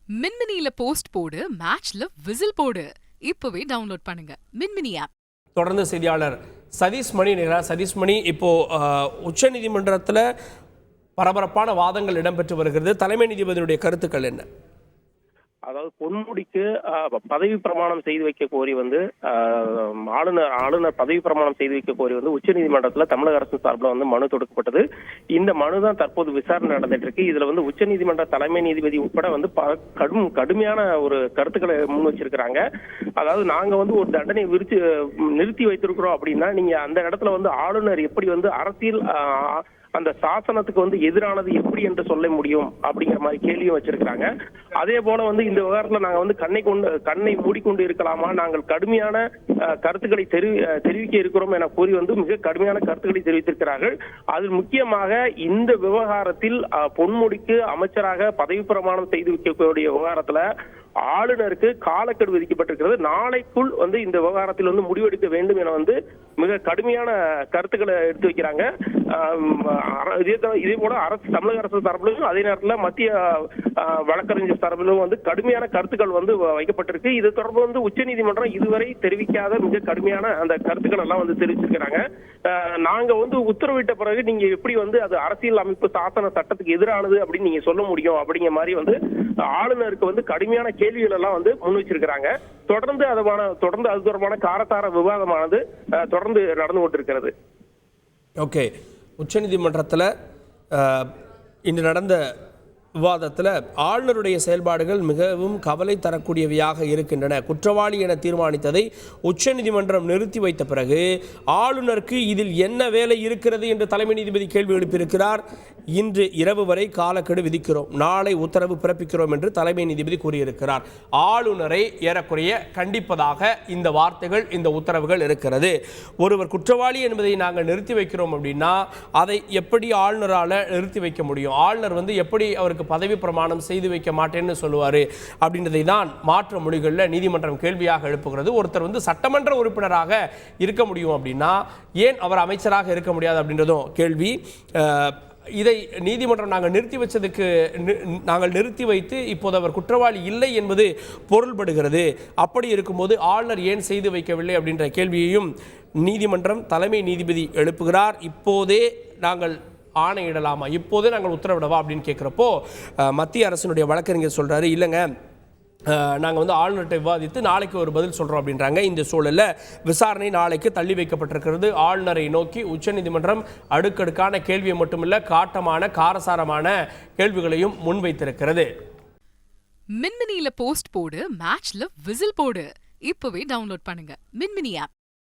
மின்மினியில post போடு, மேட்ச்ல whistle போடு. இப்பவே டவுன்லோட் பண்ணுங்க மின்மினி ஆப். தொடர்ந்து செய்தியாளர் சதீஷ் மணி சதீஷ் மணி, இப்போ உச்சநீதிமன்றத்தில் பரபரப்பான வாதங்கள் இடம்பெற்று வருகிறது. தலைமை நீதிபதியுடைய கருத்துக்கள் என்ன? அதாவது பொன்முடிக்கு பதவி பிரமாணம் செய்து வைக்க கோரி ஆளுநர் பதவி பிரமாணம் செய்து வைக்க கோரி உச்சநீதிமன்றத்தில் தமிழக அரசு சார்பில் மனு தொடுக்கப்பட்டது. இந்த மனு தான் தற்போது விசாரணை நடந்துட்டு இருக்கு. இதுல உச்சநீதிமன்ற தலைமை நீதிபதி உட்பட கடுமையான ஒரு கருத்துக்களை முன் வச்சிருக்கிறாங்க. அதாவது நாங்க ஒரு தண்டனை நிறுத்தி வைத்திருக்கிறோம் அப்படின்னா நீங்க அந்த இடத்துல ஆளுநர் எப்படி அரசியல் அந்த சாசனத்துக்கு எதிரானது எப்படி என்று சொல்ல முடியும் அப்படிங்கிற மாதிரி கேள்வியும் வச்சிருக்கிறாங்க. அதே போல இந்த விவகாரத்துல நாங்க கண்ணை மூடிக்கொண்டு இருக்கலாமா, நாங்கள் கடுமையான கருத்துக்களை தெரிவிக்க இருக்கிறோம் என கூறி மிக கடுமையான கருத்துக்களை தெரிவித்திருக்கிறார்கள். அதில் முக்கியமாக இந்த விவகாரத்தில் பொன்முடிக்கு அமைச்சராக பதவி பிரமாணம் செய்து வைக்கக்கூடிய விவகாரத்துல ஆளுநருக்கு காலக்கெடு விதிக்கப்பட்டிருக்கிறது. நாளைக்குள் இந்த விவகாரத்தில் முடிவெடுக்க வேண்டும் என மிக கடுமையான கருத்துக்களை எடுத்து வைக்கிறாங்க. இதே போல தமிழக அரசு தரப்பிலும் அதே நேரத்தில் மத்திய வழக்கறிஞர் தரப்பிலும் கடுமையான கருத்துக்கள் வைக்கப்பட்டிருக்கு. இது தொடர்பு உச்சநீதிமன்றம் இதுவரை தெரிவிக்காத மிக கடுமையான அந்த கருத்துக்கள் எல்லாம் தெரிவிச்சிருக்கிறாங்க. நாங்க உத்தரவிட்ட பிறகு நீங்க எப்படி அது அரசியல் அமைப்பு சாசன சட்டத்துக்கு எதிரானது அப்படின்னு நீங்க சொல்ல முடியும் அப்படிங்கிற மாதிரி ஆளுநருக்கு கடுமையான கேள்விகள் எல்லாம் முன் வச்சிருக்கிறாங்க. தொடர்ந்து அது தொடர்பான காரசார விவாதமானது தொடர்ந்து நடந்து கொண்டிருக்கிறது. ஓகே, உச்சநீதிமன்றத்தில் இன்று நடந்த விவாதத்தில் ஆளுநருடைய செயல்பாடுகள் மிகவும் கவலை தரக்கூடியவையாக இருக்கின்றன. குற்றவாளி என தீர்மானித்ததை உச்சநீதிமன்றம் நிறுத்தி வைத்த பிறகு ஆளுநருக்கு இதில் என்ன வேலை இருக்கிறது என்று தலைமை நீதிபதி கேள்வி எழுப்பியிருக்கிறார். இன்று இரவு வரை காலக்கெடு விதிக்கிறோம், நாளை உத்தரவு பிறப்பிக்கிறோம் என்று தலைமை நீதிபதி கூறியிருக்கிறார். ஆளுநரை ஏறக்குறைய கண்டிப்பதாக இந்த வார்த்தைகள், இந்த உத்தரவுகள் இருக்கிறது. ஒருவர் குற்றவாளி என்பதை நாங்கள் நிறுத்தி வைக்கிறோம் அப்படின்னா அதை எப்படி ஆளுநரால் நிறுத்தி வைக்க முடியும்? ஆளுநர் எப்படி அவருக்கு பதவி பிரமாணம் செய்து வைக்க மாட்டேன்னு சொல்லுவாரு அப்படின்றதை தான் மாற்று மொழிகளில் நீதிமன்றம் கேள்வியாக எழுப்புகிறது. ஒருத்தர் சட்டமன்ற உறுப்பினராக இருக்க முடியும் அப்படின்னா ஏன் அவர் அமைச்சராக இருக்க முடியாது அப்படின்றதும் கேள்வி. இதை நீதிமன்றம் நாங்கள் நிறுத்தி வைத்து இப்போது அவர் குற்றவாளி இல்லை என்பது பொருள்படுகிறது. அப்படி இருக்கும்போது ஆளுநர் ஏன் செய்து வைக்கவில்லை அப்படின்ற கேள்வியையும் நீதிமன்றம் தலைமை நீதிபதி எழுப்புகிறார். இப்போதே நாங்கள் ஆணையிடலாமா, இப்போதே நாங்கள் உத்தரவிடவா அப்படின்னு கேட்குறப்போ மத்திய அரசினுடைய வழக்கறிஞர் சொல்கிறாரு, இல்லைங்க நாங்கள் ஆளுநர்கிட்ட விவாதித்து நாளைக்கு ஒரு பதில் சொல்கிறோம் அப்படின்றாங்க. இந்த சூழலில் விசாரணை நாளைக்கு தள்ளி வைக்கப்பட்டிருக்கிறது. ஆளுநரை நோக்கி உச்சநீதிமன்றம் அடுக்கடுக்கான கேள்வியை மட்டுமில்ல, காட்டமான காரசாரமான கேள்விகளையும் முன்வைத்திருக்கிறது. மின்மினியில போஸ்ட் போடு, மேட்ச்ல விசில் போடு. இப்பவே டவுன்லோட் பண்ணுங்க மின்மினி ஆப்.